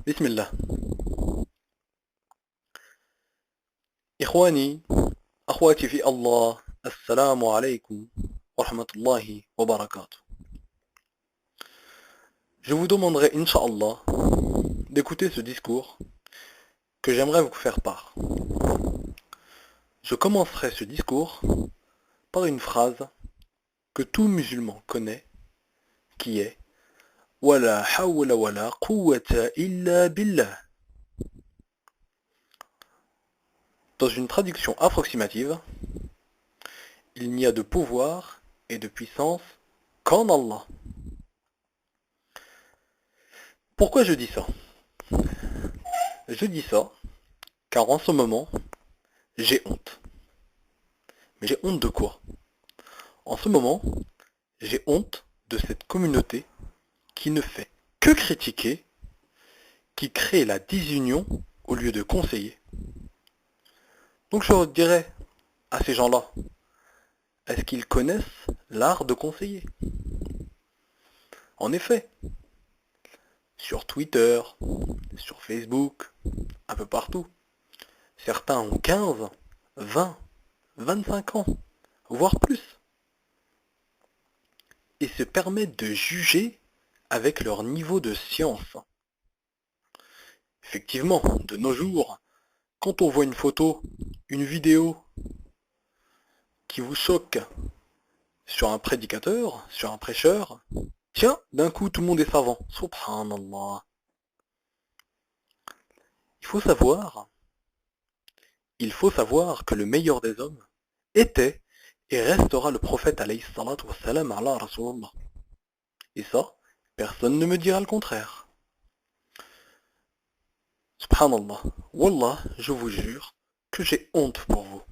بسم الله. إخواني أخواتي في الله السلام عليكم ورحمة الله وبركاته. Je vous demanderai, Inch'Allah, d'écouter ce discours que j'aimerais vous faire part. Je commencerai ce discours par une phrase que tout musulman connaît, qui est Wala hawla wala quwwata illa billah. Dans une traduction approximative, il n'y a de pouvoir et de puissance qu'en Allah. Pourquoi je dis ça? Je dis ça car en ce moment, j'ai honte. Mais j'ai honte de quoi? En ce moment, j'ai honte de cette communauté qui ne fait que critiquer, qui crée la désunion au lieu de conseiller. Donc je dirais à ces gens-là, est-ce qu'ils connaissent l'art de conseiller? En effet, sur Twitter, sur Facebook, un peu partout, certains ont 15, 20, 25 ans, voire plus, et se permettent de juger avec leur niveau de science. Effectivement, de nos jours, quand on voit une photo, une vidéo qui vous choque sur un prédicateur, sur un prêcheur, tiens, d'un coup tout le monde est savant. Subhanallah. Il faut savoir, il faut savoir que le meilleur des hommes était et restera le prophète alayhi salatu wassalam ala Rasulullah. Et ça, personne ne me dira le contraire. Subhanallah. Wallah, je vous jure que j'ai honte pour vous.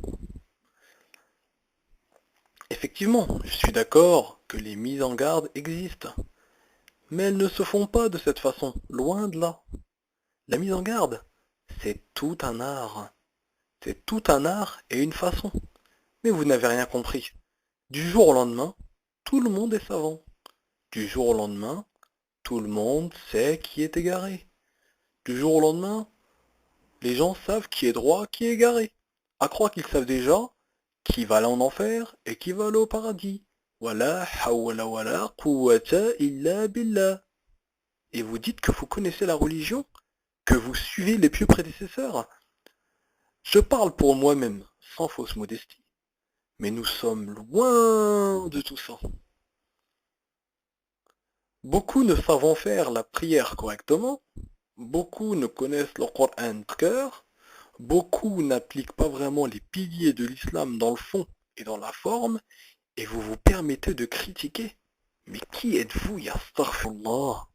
Effectivement, je suis d'accord que les mises en garde existent, mais elles ne se font pas de cette façon, loin de là. La mise en garde, c'est tout un art. C'est tout un art et une façon. Mais vous n'avez rien compris. Du jour au lendemain, tout le monde est savant. Du jour au lendemain, tout le monde sait qui est égaré. Du jour au lendemain, les gens savent qui est droit, qui est égaré. À croire qu'ils savent déjà qui va aller en enfer et qui va aller au paradis. Wala hawla wala quwwata illa billah. Et vous dites que vous connaissez la religion, que vous suivez les pieux prédécesseurs. Je parle pour moi-même, sans fausse modestie. Mais nous sommes loin de tout ça. Beaucoup ne savent faire la prière correctement, beaucoup ne connaissent le Coran de cœur, beaucoup n'appliquent pas vraiment les piliers de l'islam dans le fond et dans la forme, et vous vous permettez de critiquer. Mais qui êtes-vous, ya astaghfirullah?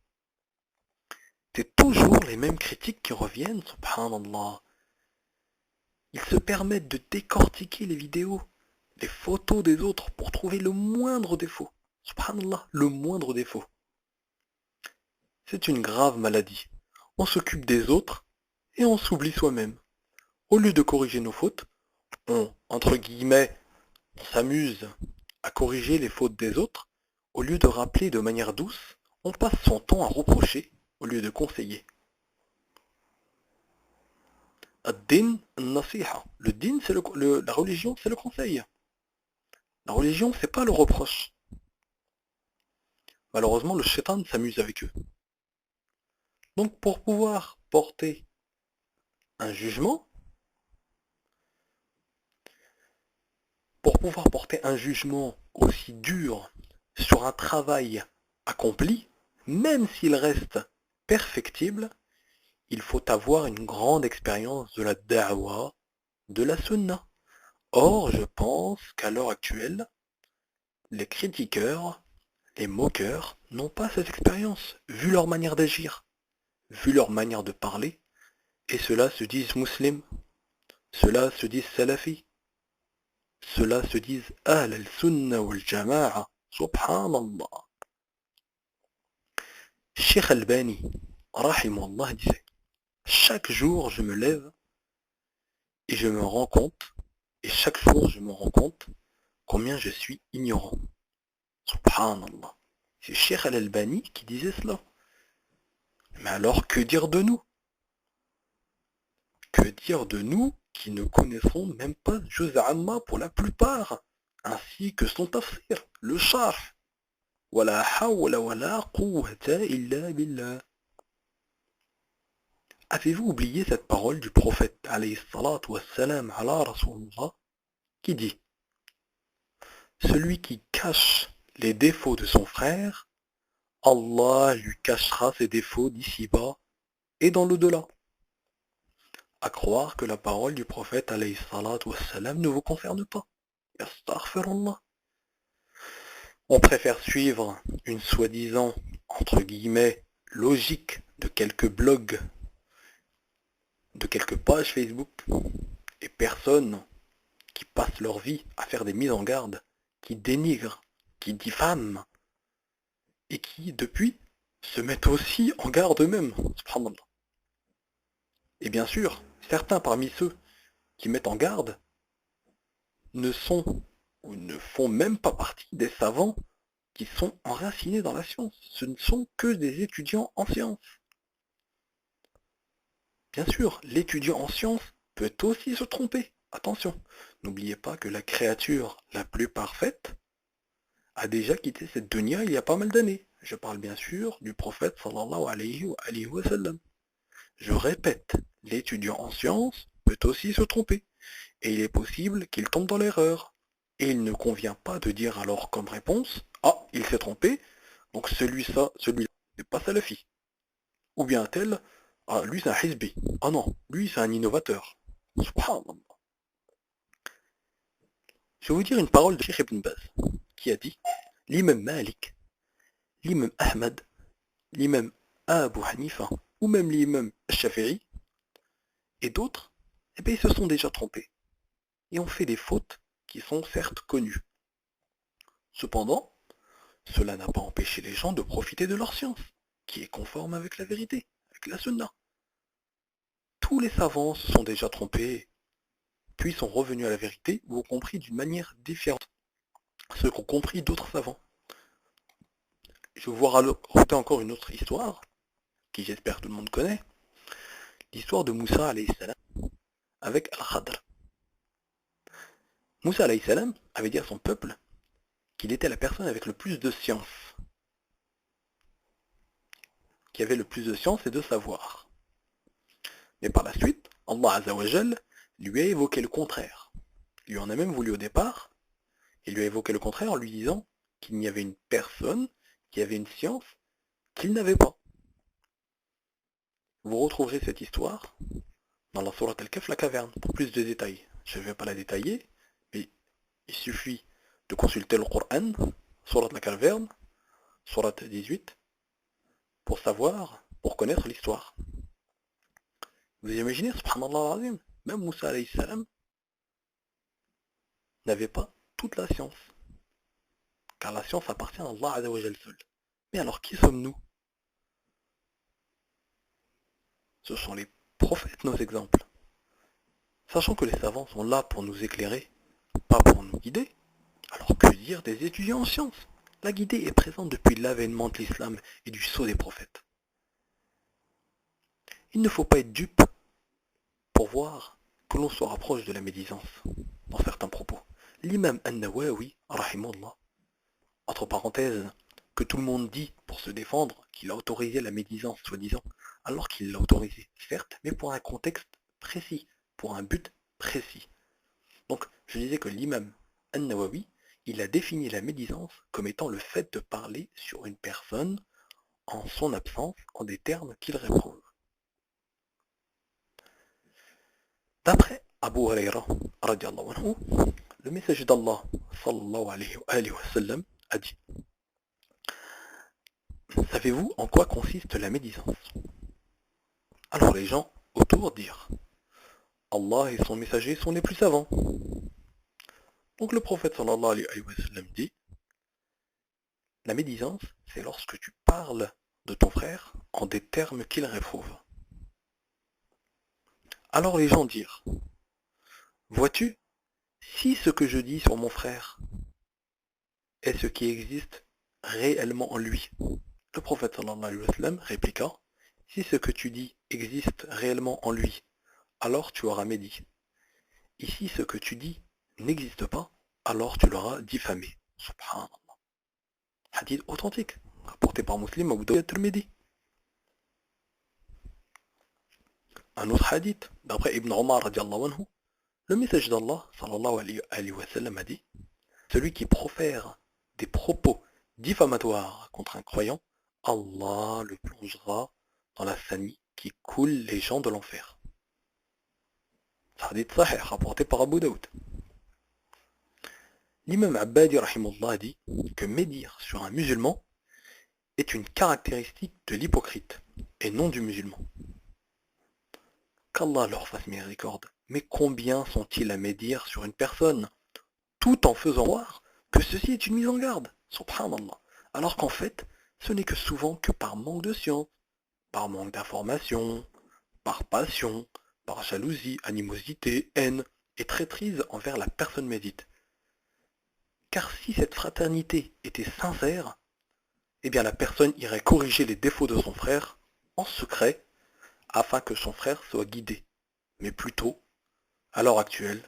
C'est toujours les mêmes critiques qui reviennent, subhanallah. Ils se permettent de décortiquer les vidéos, les photos des autres pour trouver le moindre défaut. Subhanallah, le moindre défaut. C'est une grave maladie. On s'occupe des autres et on s'oublie soi-même. Au lieu de corriger nos fautes, entre guillemets, on s'amuse à corriger les fautes des autres. Au lieu de rappeler de manière douce, on passe son temps à reprocher au lieu de conseiller. Ad-din nasiha. Le din, c'est la religion, c'est le conseil. La religion, c'est pas le reproche. Malheureusement, le shaitan s'amuse avec eux. Donc, pour pouvoir porter un jugement, aussi dur sur un travail accompli, même s'il reste perfectible, il faut avoir une grande expérience de la da'wa, de la sunna. Or, je pense qu'à l'heure actuelle, les critiqueurs, les moqueurs n'ont pas cette expérience, vu leur manière d'agir, vu leur manière de parler, et ceux-là se disent musulmans, ceux-là se disent salafis, ceux-là se disent Ahl al-Sunnah wal-Jama'a. Subhanallah. Cheikh Albani, rahimahullah, disait chaque jour je me lève et je me rends compte, et chaque jour je me rends compte combien je suis ignorant. Subhanallah. C'est Cheikh Al-Albani qui disait cela. Mais alors que dire de nous? Que dire de nous qui ne connaissons même pas Juz Amma pour la plupart, ainsi que son tafsir, le charh. Wala hawla wala quwwata illa billah. Avez-vous oublié cette parole du prophète alayhi salatu wassalam ala Rasulullah qui dit: celui qui cache les défauts de son frère, Allah lui cachera ses défauts d'ici-bas et dans l'au-delà. À croire que la parole du prophète alayhi salatu wassalam ne vous concerne pas. Astaghfirullah. On préfère suivre une soi-disant, entre guillemets, logique de quelques blogs, de quelques pages Facebook, et personnes qui passent leur vie à faire des mises en garde, qui dénigrent, qui diffament, et qui, depuis, se mettent aussi en garde eux-mêmes. Subhanallah. Et bien sûr, certains parmi ceux qui mettent en garde ne sont ou ne font même pas partie des savants qui sont enracinés dans la science. Ce ne sont que des étudiants en sciences. Bien sûr, l'étudiant en sciences peut aussi se tromper. Attention, n'oubliez pas que la créature la plus parfaite a déjà quitté cette dunya il y a pas mal d'années. Je parle bien sûr du prophète sallallahu alayhi wa sallam. Je répète, l'étudiant en sciences peut aussi se tromper. Et il est possible qu'il tombe dans l'erreur. Et il ne convient pas de dire alors comme réponse: ah, il s'est trompé, donc celui-là n'est pas salafi. Ou bien tel: ah, lui c'est un hizbi. Ah non, lui c'est un innovateur. Subhanallah. Je vais vous dire une parole de Cheikh Ibn Baz, qui a dit: l'imam Malik, l'imam Ahmad, l'imam Abu Hanifa, ou même l'imam Shafi'i, et d'autres, eh bien, ils se sont déjà trompés, et ont fait des fautes qui sont certes connues. Cependant, cela n'a pas empêché les gens de profiter de leur science, qui est conforme avec la vérité, avec la sunna. Tous les savants se sont déjà trompés, puis sont revenus à la vérité, ou ont compris d'une manière différente, ceux qu'ont compris d'autres savants. Je vais vous raconter encore une autre histoire, qui j'espère tout le monde connaît, l'histoire de Moussa alayhi salam avec Al-Khadr. Moussa alayhi salam avait dit à son peuple qu'il était la personne avec le plus de science, qui avait le plus de science et de savoir. Mais par la suite, Allah Azzawajal lui a évoqué le contraire. Il lui en a même voulu au départ, et lui a évoqué le contraire en lui disant qu'il n'y avait une personne qui avait une science qu'il n'avait pas. Vous retrouverez cette histoire dans la sourate Al-Kahf, la caverne, pour plus de détails. Je ne vais pas la détailler, mais il suffit de consulter le Coran, sourate la caverne, sourate 18, pour savoir, pour connaître l'histoire. Vous imaginez, subhanallah al-azim, même Moussa alayhi salam n'avait pas toute la science, car la science appartient à Allah Azzawajal seul. Mais alors qui sommes-nous? Ce sont les prophètes nos exemples. Sachant que les savants sont là pour nous éclairer, pas pour nous guider, alors que dire des étudiants en sciences? La guidée est présente depuis l'avènement de l'islam et du sceau des prophètes. Il ne faut pas être dupe pour voir que l'on se rapproche de la médisance dans certains propos. L'imam An-Nawawi, rahimahullah, entre parenthèses, que tout le monde dit pour se défendre qu'il a autorisé la médisance soi-disant, alors qu'il l'a autorisé, certes, mais pour un contexte précis, pour un but précis. Donc, je disais que l'imam An-Nawawi, il a défini la médisance comme étant le fait de parler sur une personne en son absence, en des termes qu'il réprouve. D'après Abu Huraira, radiallahu anhu, le messager d'Allah, sallallahu alayhi wa sallam, a dit: savez-vous en quoi consiste la médisance? Alors les gens autour dirent: Allah et son messager sont les plus savants. Donc le prophète sallallahu alayhi wa sallam dit: la médisance, c'est lorsque tu parles de ton frère en des termes qu'il réprouve. Alors les gens dirent: vois-tu, si ce que je dis sur mon frère est ce qui existe réellement en lui. Le prophète sallallahu alayhi wa sallam répliqua: si ce que tu dis existe réellement en lui, alors tu auras médit. Et si ce que tu dis n'existe pas, alors tu l'auras diffamé. Subhanallah. Hadith authentique, rapporté par Muslim Abu Dawud al-Tirmidhi. Un autre hadith, d'après Ibn Omar radiallahu anhu, le message d'Allah sallallahu alayhi wa sallam a dit: celui qui profère des propos diffamatoires contre un croyant, Allah le plongera dans la famille qui coule les gens de l'enfer. Hadith sahih, rapporté par Abu Daoud. L'imam Abbadi rahimullah dit que médire sur un musulman est une caractéristique de l'hypocrite et non du musulman. Qu'Allah leur fasse miséricorde, mais combien sont-ils à médire sur une personne, tout en faisant croire que ceci est une mise en garde, subhanallah, alors qu'en fait, ce n'est que souvent que par manque de science, par manque d'information, par passion, par jalousie, animosité, haine et traîtrise envers la personne médite. Car si cette fraternité était sincère, eh bien la personne irait corriger les défauts de son frère en secret, afin que son frère soit guidé. Mais plutôt, à l'heure actuelle,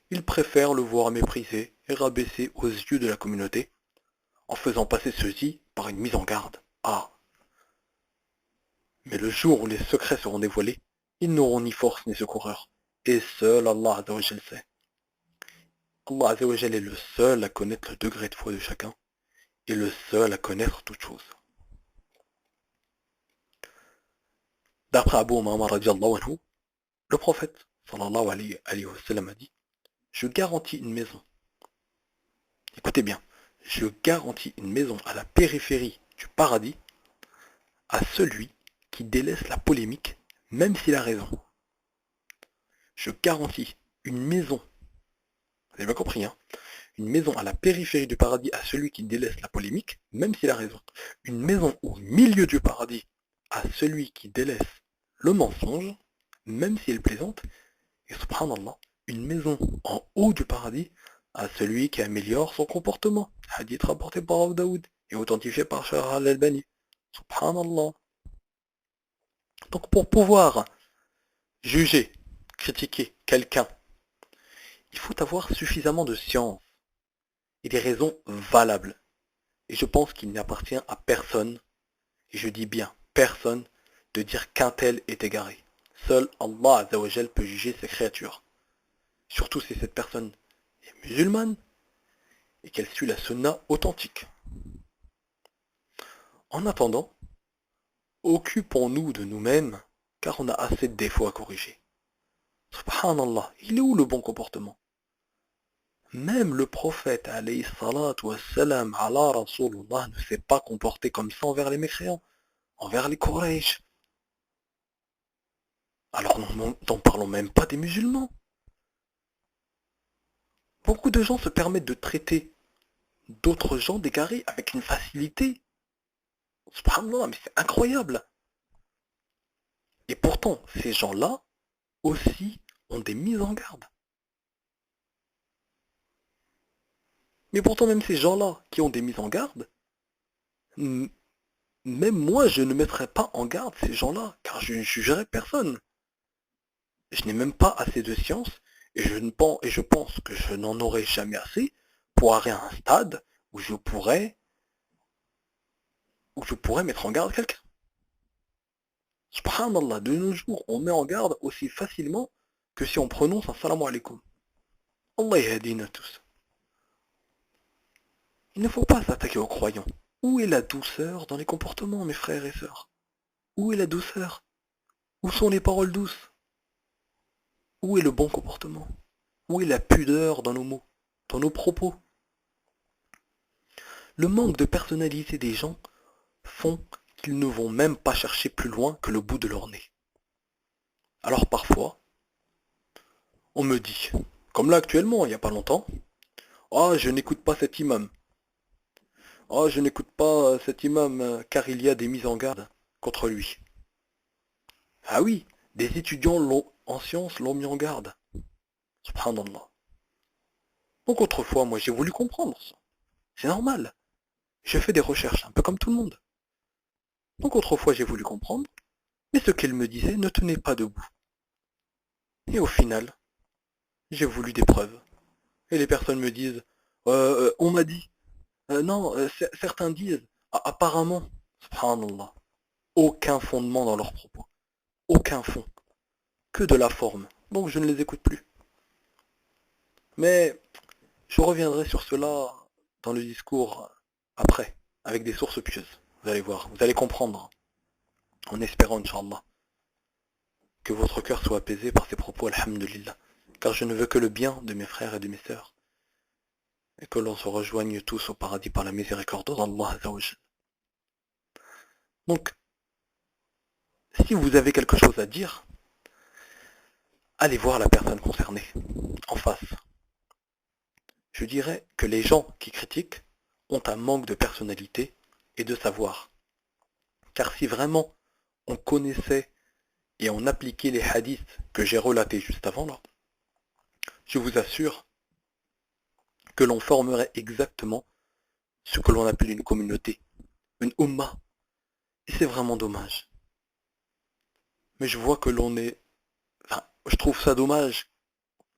il préfère le voir méprisé et rabaissé aux yeux de la communauté, en faisant passer ceci par une mise en garde. Ah! Mais le jour où les secrets seront dévoilés, ils n'auront ni force ni secoureur. Et seul Allah Azzawajal sait. Allah Azzawajal est le seul à connaître le degré de foi de chacun, et le seul à connaître toute chose. D'après Abu Umama radiallahu anhu, le prophète sallallahu alayhi wa sallam a dit: je garantis une maison. Écoutez bien, je garantis une maison à la périphérie du paradis à celui qui délaisse la polémique, même s'il a raison. Je garantis une maison, vous avez bien compris, hein, une maison à la périphérie du paradis à celui qui délaisse la polémique, même s'il a raison. Une maison au milieu du paradis à celui qui délaisse le mensonge, même s'il plaisante. Et subhanallah, une maison en haut du paradis à celui qui améliore son comportement. Hadith rapporté par Abu Daoud et authentifié par Shah al-Albani. Subhanallah. Donc pour pouvoir juger, critiquer quelqu'un, il faut avoir suffisamment de science et des raisons valables. Et je pense qu'il n'appartient à personne, et je dis bien personne, de dire qu'un tel est égaré. Seul Allah Azzawajal peut juger ses créatures. Surtout si cette personne est musulmane et qu'elle suit la sunna authentique. En attendant, occupons-nous de nous-mêmes, car on a assez de défauts à corriger. Subhanallah, il est où le bon comportement? Même le prophète, alayhi salatu wassalam, ala rasulullah, ne s'est pas comporté comme ça envers les mécréants, envers les Quraysh. Alors n'en parlons même pas des musulmans. Beaucoup de gens se permettent de traiter d'autres gens d'égarés avec une facilité. Subhanallah, mais c'est incroyable. Et pourtant, ces gens-là aussi ont des mises en garde. Mais pourtant, même ces gens-là qui ont des mises en garde, même moi, je ne mettrai pas en garde ces gens-là, car je ne jugerai personne. Je n'ai même pas assez de science, et je pense que je n'en aurai jamais assez pour arriver à un stade où je pourrais mettre en garde quelqu'un. Subhanallah, de nos jours, on met en garde aussi facilement que si on prononce un salam alaikum. Allah yahadina tous. Il ne faut pas s'attaquer aux croyants. Où est la douceur dans les comportements, mes frères et sœurs? Où est la douceur? Où sont les paroles douces? Où est le bon comportement? Où est la pudeur dans nos mots, dans nos propos? Le manque de personnalité des gens font qu'ils ne vont même pas chercher plus loin que le bout de leur nez. Alors parfois, on me dit, comme là actuellement, il n'y a pas longtemps, ah, je n'écoute pas cet imam. Ah, je n'écoute pas cet imam car il y a des mises en garde contre lui. Ah oui, des étudiants en sciences l'ont mis en garde. Subhanallah. Donc autrefois, moi j'ai voulu comprendre ça. C'est normal. Je fais des recherches, un peu comme tout le monde. Donc autrefois j'ai voulu comprendre, mais ce qu'elle me disait ne tenait pas debout. Et au final, j'ai voulu des preuves. Et les personnes me disent, on m'a dit, non, certains disent, apparemment, subhanallah, aucun fondement dans leurs propos, aucun fond, que de la forme. Donc je ne les écoute plus. Mais je reviendrai sur cela dans le discours après, avec des sources pieuses. Vous allez voir, vous allez comprendre, en espérant, Inch'Allah, que votre cœur soit apaisé par ces propos, alhamdulillah. Car je ne veux que le bien de mes frères et de mes sœurs, et que l'on se rejoigne tous au paradis par la miséricorde d'Allah Azzawajal. Donc, si vous avez quelque chose à dire, allez voir la personne concernée, en face. Je dirais que les gens qui critiquent ont un manque de personnalité et de savoir. Car si vraiment on connaissait et on appliquait les hadiths que j'ai relatés juste avant là, je vous assure que l'on formerait exactement ce que l'on appelle une communauté, une umma. Et c'est vraiment dommage. Mais je vois que l'on est... Enfin, je trouve ça dommage,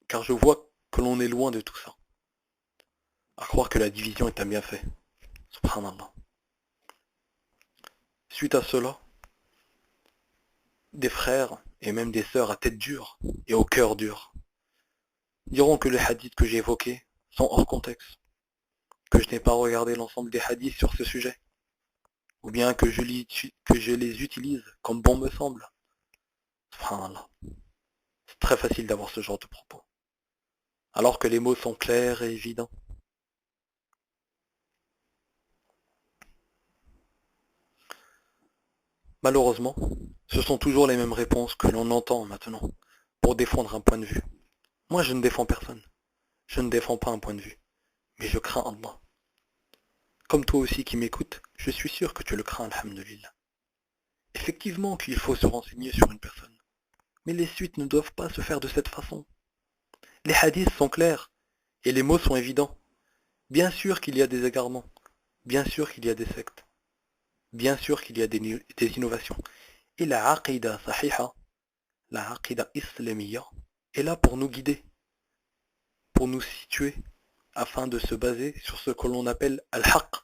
car je vois que l'on est loin de tout ça. À croire que la division est un bienfait. Subhanallah. Suite à cela, des frères et même des sœurs à tête dure et au cœur dur diront que les hadiths que j'ai évoqués sont hors contexte, que je n'ai pas regardé l'ensemble des hadiths sur ce sujet, ou bien que je les utilise comme bon me semble. Subhanallah. C'est très facile d'avoir ce genre de propos, alors que les mots sont clairs et évidents. Malheureusement, ce sont toujours les mêmes réponses que l'on entend maintenant pour défendre un point de vue. Moi, je ne défends personne. Je ne défends pas un point de vue. Mais je crains Allah. Comme toi aussi qui m'écoutes, je suis sûr que tu le crains, alhamdulillah. Effectivement qu'il faut se renseigner sur une personne. Mais les suites ne doivent pas se faire de cette façon. Les hadiths sont clairs et les mots sont évidents. Bien sûr qu'il y a des égarements. Bien sûr qu'il y a des sectes. Bien sûr qu'il y a des innovations. Et la aqidah sahiha, la aqidah islamiyya, est là pour nous guider, pour nous situer, afin de se baser sur ce que l'on appelle al-haqq,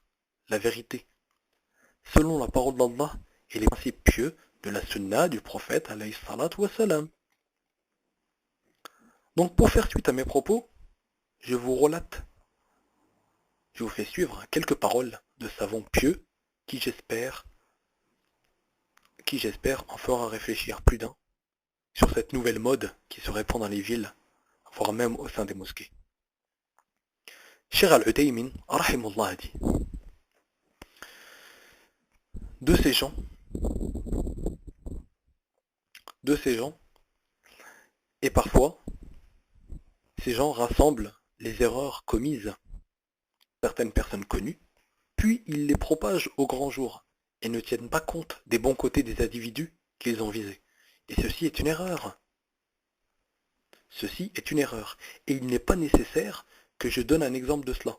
la vérité, selon la parole d'Allah et les principes pieux de la sunna du prophète alayhi salatu wa salam. Donc pour faire suite à mes propos, je vous relate, je vous fais suivre quelques paroles de savants pieux qui j'espère en fera réfléchir plus d'un sur cette nouvelle mode qui se répand dans les villes, voire même au sein des mosquées. Cheikh Al-Uthaymin, rahimullah, a dit, de ces gens, de ces gens, et parfois, ces gens rassemblent les erreurs commises par certaines personnes connues, puis ils les propagent au grand jour et ne tiennent pas compte des bons côtés des individus qu'ils ont visés. Et ceci est une erreur. Ceci est une erreur. Et il n'est pas nécessaire que je donne un exemple de cela.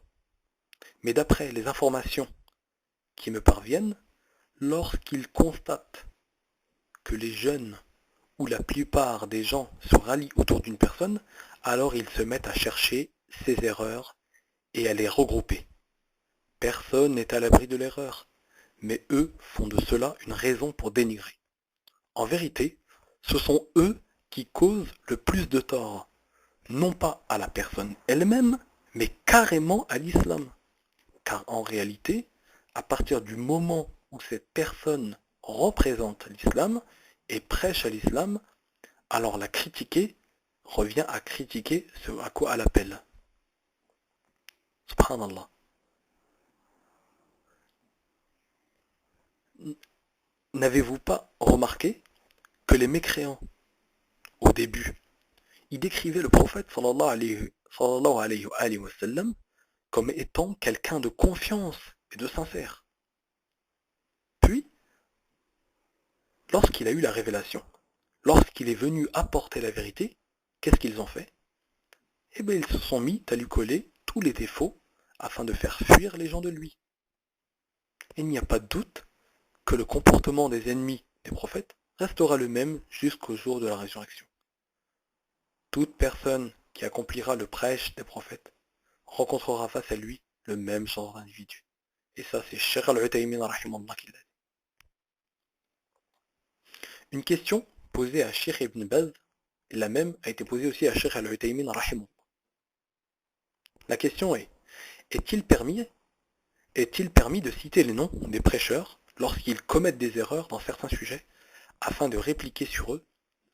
Mais d'après les informations qui me parviennent, lorsqu'ils constatent que les jeunes ou la plupart des gens se rallient autour d'une personne, alors ils se mettent à chercher ces erreurs et à les regrouper. Personne n'est à l'abri de l'erreur, mais eux font de cela une raison pour dénigrer. En vérité, ce sont eux qui causent le plus de tort, non pas à la personne elle-même, mais carrément à l'islam. Car en réalité, à partir du moment où cette personne représente l'islam et prêche à l'islam, alors la critiquer revient à critiquer ce à quoi elle appelle. Subhanallah. N'avez-vous pas remarqué que les mécréants, au début, ils décrivaient le prophète sallallahu alayhi wa sallam comme étant quelqu'un de confiance et de sincère. Puis, lorsqu'il a eu la révélation, lorsqu'il est venu apporter la vérité, qu'est-ce qu'ils ont fait? Eh bien, ils se sont mis à lui coller tous les défauts afin de faire fuir les gens de lui. Il n'y a pas de doute que le comportement des ennemis des prophètes restera le même jusqu'au jour de la résurrection. toute personne qui accomplira le prêche des prophètes rencontrera face à lui le même genre d'individu. Et ça, c'est Cheikh Al-Uthaymin rahimahullah qui l'a dit. Une question posée à Cheikh Ibn Baz, et la même a été posée aussi à Cheikh Al-Uthaymin rahimahullah. La question est, est-il permis de citer les noms des prêcheurs lorsqu'ils commettent des erreurs dans certains sujets afin de répliquer sur eux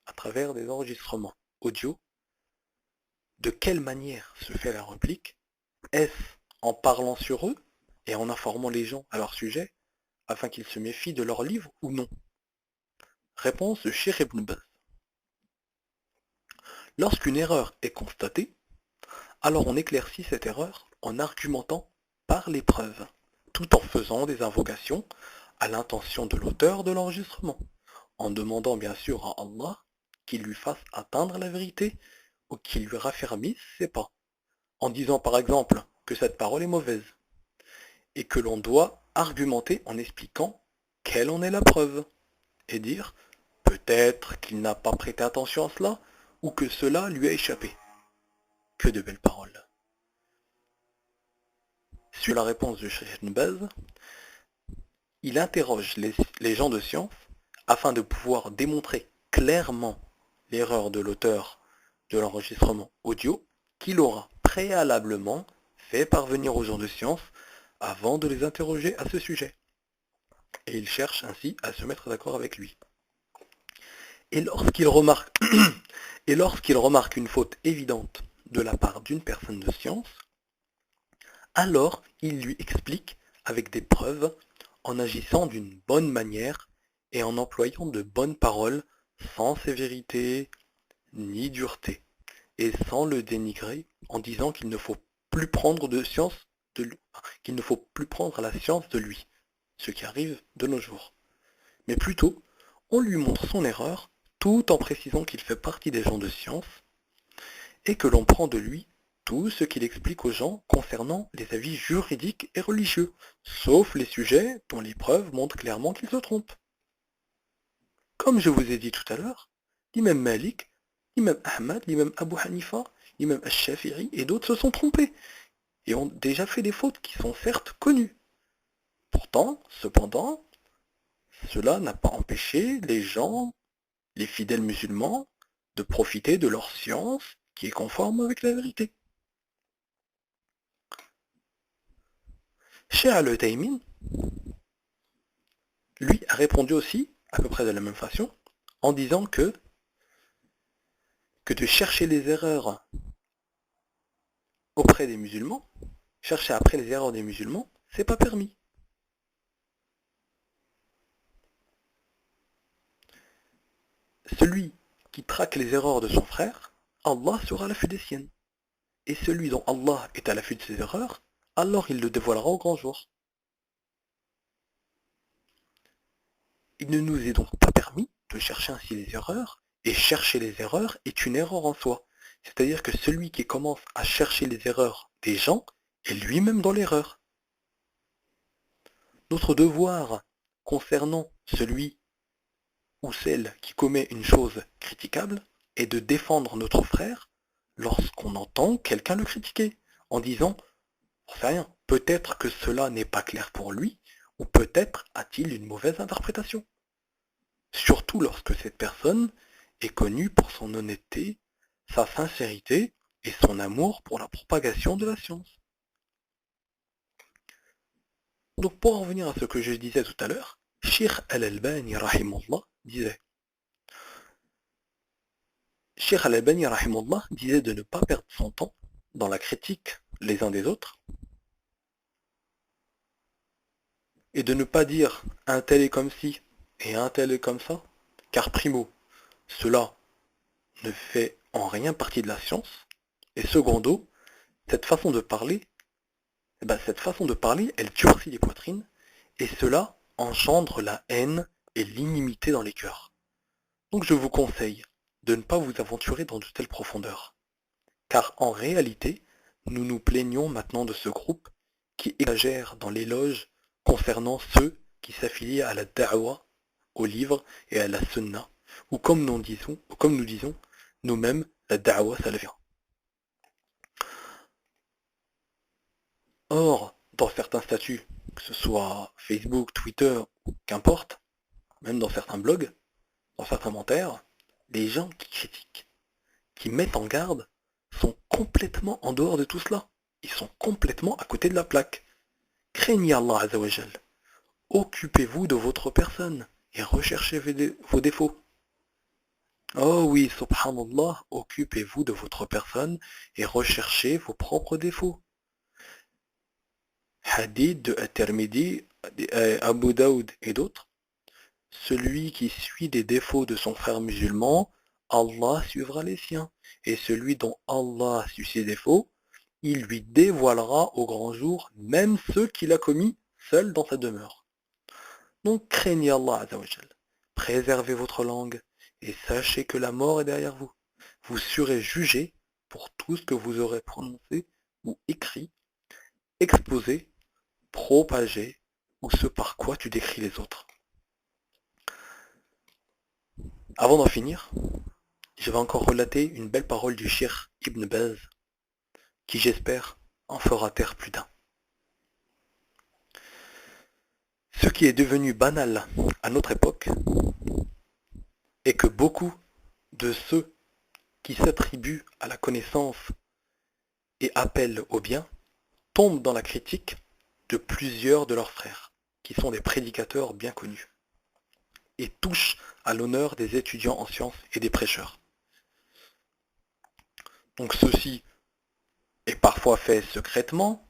à travers des enregistrements audio? De quelle manière se fait la réplique? Est-ce en parlant sur eux et en informant les gens à leur sujet afin qu'ils se méfient de leurs livres ou non? Réponse de Cheikh Ibn Baz. Lorsqu'une erreur est constatée, alors on éclaircit cette erreur en argumentant par les preuves, tout en faisant des invocations à l'intention de l'auteur de l'enregistrement, en demandant bien sûr à Allah qu'il lui fasse atteindre la vérité ou qu'il lui raffermisse ses pas, en disant par exemple que cette parole est mauvaise, et que l'on doit argumenter en expliquant quelle en est la preuve, et dire peut-être qu'il n'a pas prêté attention à cela, ou que cela lui a échappé. Que de belles paroles. Sur la réponse de Cheikh Ibn Baz, il interroge les gens de science afin de pouvoir démontrer clairement l'erreur de l'auteur de l'enregistrement audio qu'il aura préalablement fait parvenir aux gens de science avant de les interroger à ce sujet. Et il cherche ainsi à se mettre d'accord avec lui. Et lorsqu'il remarque, une faute évidente de la part d'une personne de science, alors il lui explique avec des preuves, en agissant d'une bonne manière et en employant de bonnes paroles, sans sévérité ni dureté, et sans le dénigrer, en disant qu'il ne faut plus prendre qu'il ne faut plus prendre la science de lui, ce qui arrive de nos jours. Mais plutôt, on lui montre son erreur, tout en précisant qu'il fait partie des gens de science, et que l'on prend de lui tout ce qu'il explique aux gens concernant les avis juridiques et religieux, sauf les sujets dont les preuves montrent clairement qu'il se trompe. Comme je vous ai dit tout à l'heure, l'imam Malik, l'imam Ahmad, l'imam Abu Hanifa, l'imam Al-Shafi'i et d'autres se sont trompés, et ont déjà fait des fautes qui sont certes connues. Cependant, cela n'a pas empêché les gens, les fidèles musulmans, de profiter de leur science qui est conforme avec la vérité. Cheikh Al-Uthaymin, lui, a répondu aussi, à peu près de la même façon, en disant que de chercher les erreurs auprès des musulmans, chercher après les erreurs des musulmans, c'est pas permis. Celui qui traque les erreurs de son frère, Allah sera à l'affût des siennes. Et celui dont Allah est à l'affût de ses erreurs, alors il le dévoilera au grand jour. Il ne nous est donc pas permis de chercher ainsi les erreurs, et chercher les erreurs est une erreur en soi. C'est-à-dire que celui qui commence à chercher les erreurs des gens est lui-même dans l'erreur. Notre devoir concernant celui ou celle qui commet une chose critiquable est de défendre notre frère lorsqu'on entend quelqu'un le critiquer, en disant « on sait rien, peut-être que cela n'est pas clair pour lui, ou peut-être a-t-il une mauvaise interprétation ». Surtout lorsque cette personne est connue pour son honnêteté, sa sincérité et son amour pour la propagation de la science. Donc pour en revenir à ce que je disais tout à l'heure, Cheikh Al-Albani rahimahullah disait de ne pas perdre son temps dans la critique les uns des autres et de ne pas dire un tel est comme ci et un tel est comme ça, car primo, cela ne fait en rien partie de la science, et secondo, cette façon de parler, elle durcit les poitrines, et cela engendre la haine et l'inimité dans les cœurs. Donc je vous conseille de ne pas vous aventurer dans de telles profondeurs, car en réalité, nous nous plaignons maintenant de ce groupe qui exagère dans l'éloge concernant ceux qui s'affilient à la da'wa, au livre et à la sunna, ou comme nous disons nous-mêmes, la da'wa salafia. Or, dans certains statuts, que ce soit Facebook, Twitter, qu'importe, même dans certains blogs, dans certains commentaires, les gens qui critiquent, qui mettent en garde, sont complètement en dehors de tout cela. Ils sont complètement à côté de la plaque. Craignez Allah Azzawajal. Occupez-vous de votre personne et recherchez vos défauts. Oh oui, subhanallah, occupez-vous de votre personne et recherchez vos propres défauts. Hadith de At-Tirmidhi, Abu Daoud et d'autres. Celui qui suit les défauts de son frère musulman, Allah suivra les siens. Et celui dont Allah suit ses défauts, il lui dévoilera au grand jour même ceux qu'il a commis seul dans sa demeure. Donc craignez Allah Azzawajal, préservez votre langue et sachez que la mort est derrière vous. Vous serez jugé pour tout ce que vous aurez prononcé ou écrit, exposé, propagé ou ce par quoi tu décris les autres. Avant d'en finir, je vais encore relater une belle parole du Cheikh Ibn Baz, qui j'espère en fera taire plus d'un. Ce qui est devenu banal à notre époque est que beaucoup de ceux qui s'attribuent à la connaissance et appellent au bien tombent dans la critique de plusieurs de leurs frères, qui sont des prédicateurs bien connus, et touchent à l'honneur des étudiants en sciences et des prêcheurs. Donc ceci est parfois fait secrètement,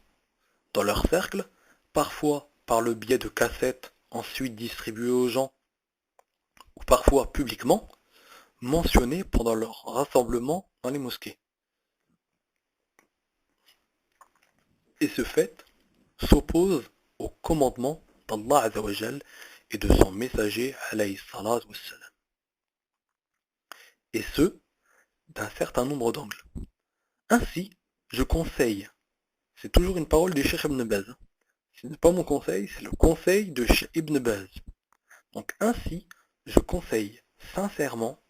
dans leur cercle, parfois par le biais de cassettes ensuite distribuées aux gens, ou parfois publiquement, mentionnées pendant leur rassemblement dans les mosquées. Et ce fait s'oppose au commandement d'Allah Azzawajal et de son messager alayhi salatu wassalam. Et ce, d'un certain nombre d'angles. Ainsi, je conseille, c'est toujours une parole du Cheikh Ibn Baz, ce n'est pas mon conseil, c'est le conseil de Cheikh Ibn Baz. Donc ainsi, je conseille sincèrement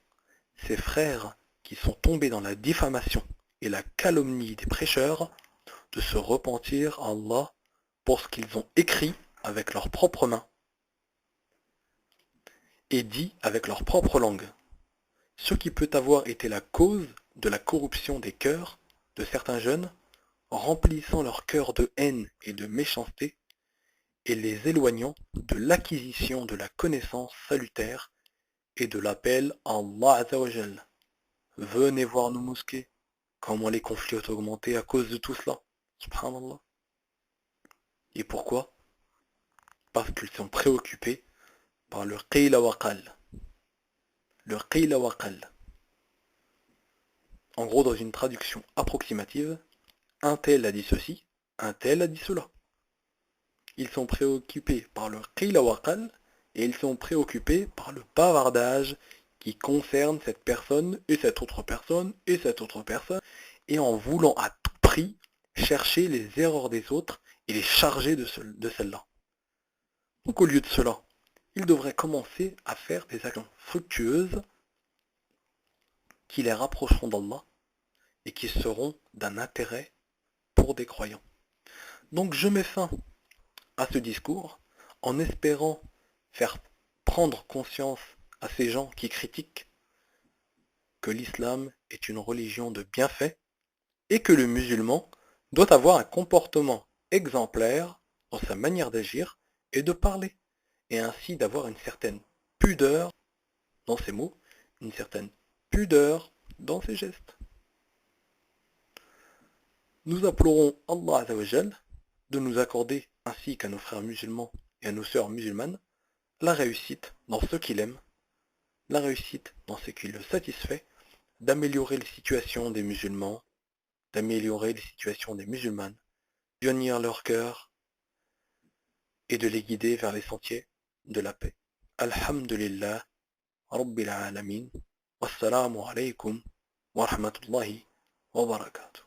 ces frères qui sont tombés dans la diffamation et la calomnie des prêcheurs de se repentir à Allah pour ce qu'ils ont écrit avec leurs propres mains et dit avec leur propre langue, ce qui peut avoir été la cause de la corruption des cœurs de certains jeunes, remplissant leur cœur de haine et de méchanceté et les éloignant de l'acquisition de la connaissance salutaire et de l'appel à Allah Azzawajal. Venez voir nos mosquées, comment les conflits ont augmenté à cause de tout cela. Subhanallah. Et pourquoi? Parce qu'ils sont préoccupés par le qila wa qal. Le qila wa qal. En gros, dans une traduction approximative, un tel a dit ceci, un tel a dit cela. Ils sont préoccupés par le qila wa qal et ils sont préoccupés par le bavardage qui concerne cette personne et cette autre personne et cette autre personne, et en voulant à tout prix chercher les erreurs des autres et les charger de celles-là. Donc au lieu de cela, ils devraient commencer à faire des actions fructueuses qui les rapprocheront d'Allah et qui seront d'un intérêt pour des croyants. Donc je mets fin à ce discours en espérant faire prendre conscience à ces gens qui critiquent que l'islam est une religion de bienfait et que le musulman doit avoir un comportement exemplaire dans sa manière d'agir et de parler, et ainsi d'avoir une certaine pudeur dans ses mots, une certaine pudeur dans ses gestes. Nous implorons Allah Azzawajal de nous accorder, ainsi qu'à nos frères musulmans et à nos sœurs musulmanes, la réussite dans ce qu'il aime, la réussite dans ce qui le satisfait, d'améliorer les situations des musulmans, d'améliorer les situations des musulmanes, d'unir leur cœur et de les guider vers les sentiers de la paix. Alhamdulillah, Rabbil Alamin, wassalamu alaykum wa rahmatullahi wa barakatuh.